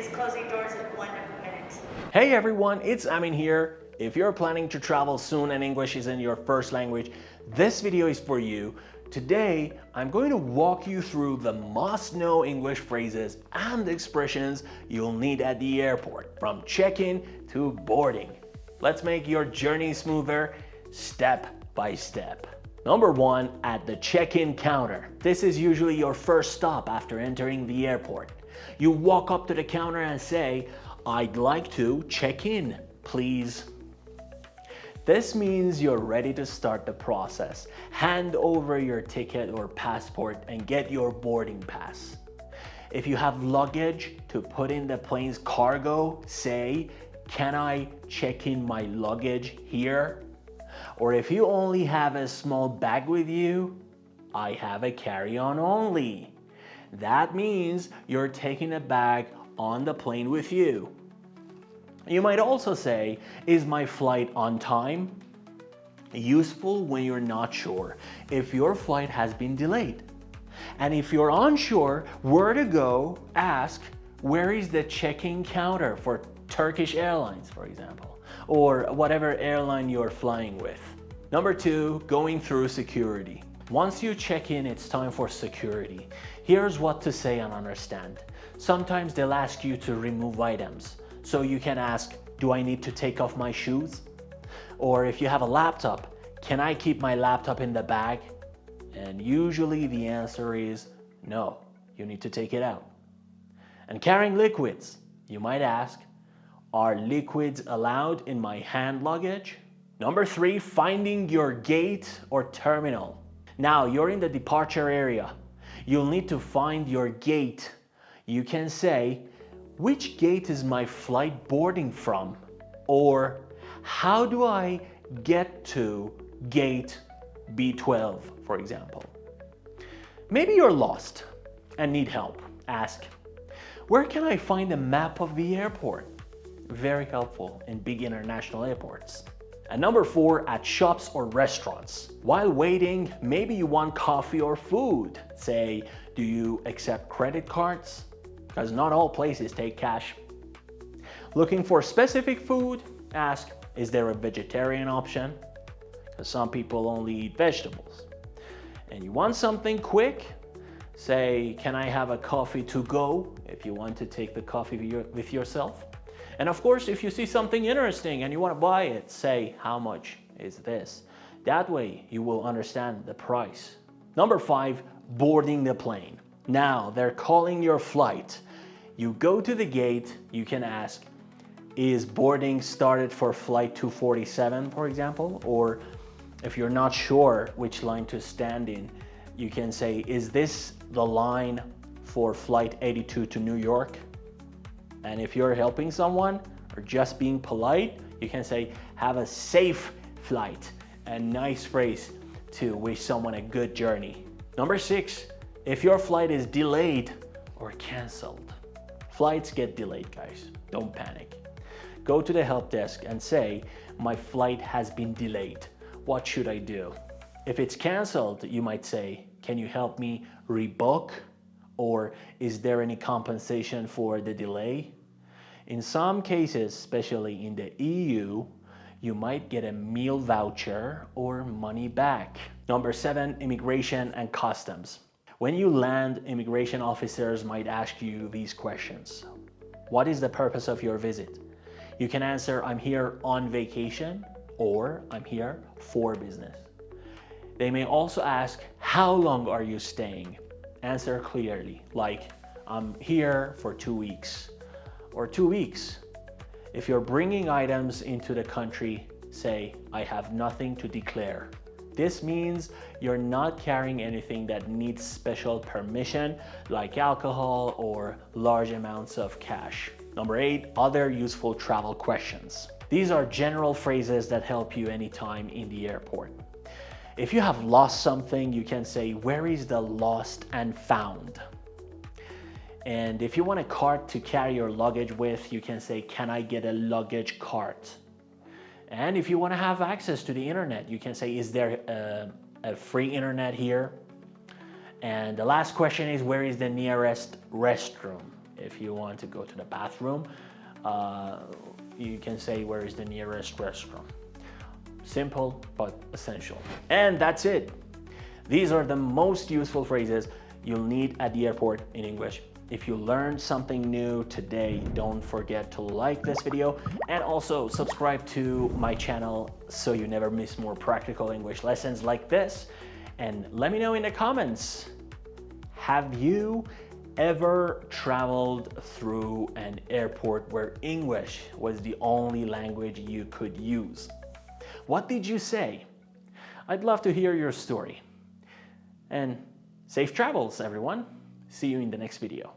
is closing doors in 1 minute. Hey everyone, it's Amin here. If you're planning to travel soon and English isn't your first language, this video is for you. Today, I'm going to walk you through the must-know English phrases and expressions you'll need at the airport, from check-in to boarding. Let's make your journey smoother, step by step. Number 1, at the check-in counter. This is usually your first stop after entering the airport. You walk up to the counter and say, "I'd like to check in, please." This means you're ready to start the process. Hand over your ticket or passport and get your boarding pass. If you have luggage to put in the plane's cargo, say, "Can I check in my luggage here?" Or if you only have a small bag with you, "I have a carry-on only." That means you're taking a bag on the plane with you. You might also say, "Is my flight on time?" Useful when you're not sure if your flight has been delayed. And if you're unsure where to go, ask, "Where is the check-in counter for Turkish Airlines," for example, or whatever airline you're flying with. Number 2, going through security. Once you check in, it's time for security. Here's what to say and understand. Sometimes they'll ask you to remove items. So you can ask, "Do I need to take off my shoes?" Or if you have a laptop, "Can I keep my laptop in the bag?" And usually the answer is no, you need to take it out. And carrying liquids, you might ask, "Are liquids allowed in my hand luggage?" Number 3, finding your gate or terminal. Now you're in the departure area. You'll need to find your gate. You can say, "Which gate is my flight boarding from?" Or, "How do I get to gate B12, for example?" Maybe you're lost and need help. Ask, "Where can I find a map of the airport?" Very helpful in big international airports. And number 4, at shops or restaurants. While waiting, maybe you want coffee or food. Say, "Do you accept credit cards?" Because not all places take cash. Looking for specific food? Ask, "Is there a vegetarian option?" Because some people only eat vegetables. And you want something quick? Say, "Can I have a coffee to go?" if you want to take the coffee with yourself. And of course, if you see something interesting and you want to buy it, say, "How much is this?" That way you will understand the price. Number 5, boarding the plane. Now they're calling your flight. You go to the gate, you can ask, "Is boarding started for flight 247, for example?" Or if you're not sure which line to stand in, you can say, "Is this the line for flight 82 to New York?" And if you're helping someone or just being polite, you can say, "Have a safe flight." A nice phrase to wish someone a good journey. Number 6, if your flight is delayed or canceled. Flights get delayed, guys. Don't panic. Go to the help desk and say, "My flight has been delayed. What should I do?" If it's canceled, you might say, "Can you help me rebook?" Or, "Is there any compensation for the delay?" In some cases, especially in the EU, you might get a meal voucher or money back. Number 7, immigration and customs. When you land, immigration officers might ask you these questions. What is the purpose of your visit? You can answer, "I'm here on vacation," or "I'm here for business." They may also ask, "How long are you staying?" Answer clearly, like, "I'm here for 2 weeks," or 2 weeks. If you're bringing items into the country, say, "I have nothing to declare." This means you're not carrying anything that needs special permission, like alcohol or large amounts of cash. Number 8, other useful travel questions. These are general phrases that help you anytime in the airport. If you have lost something, you can say, "Where is the lost and found?" And if you want a cart to carry your luggage with, you can say, "Can I get a luggage cart?" And if you want to have access to the internet, you can say, "Is there a free internet here?" And the last question is, "Where is the nearest restroom?" If you want to go to the bathroom, you can say, where is the nearest restroom? Simple, but essential. And that's it. These are the most useful phrases you'll need at the airport in English. If you learned something new today, don't forget to like this video and also subscribe to my channel so you never miss more practical English lessons like this. And let me know in the comments, have you ever traveled through an airport where English was the only language you could use? What did you say? I'd love to hear your story. And safe travels, everyone. See you in the next video.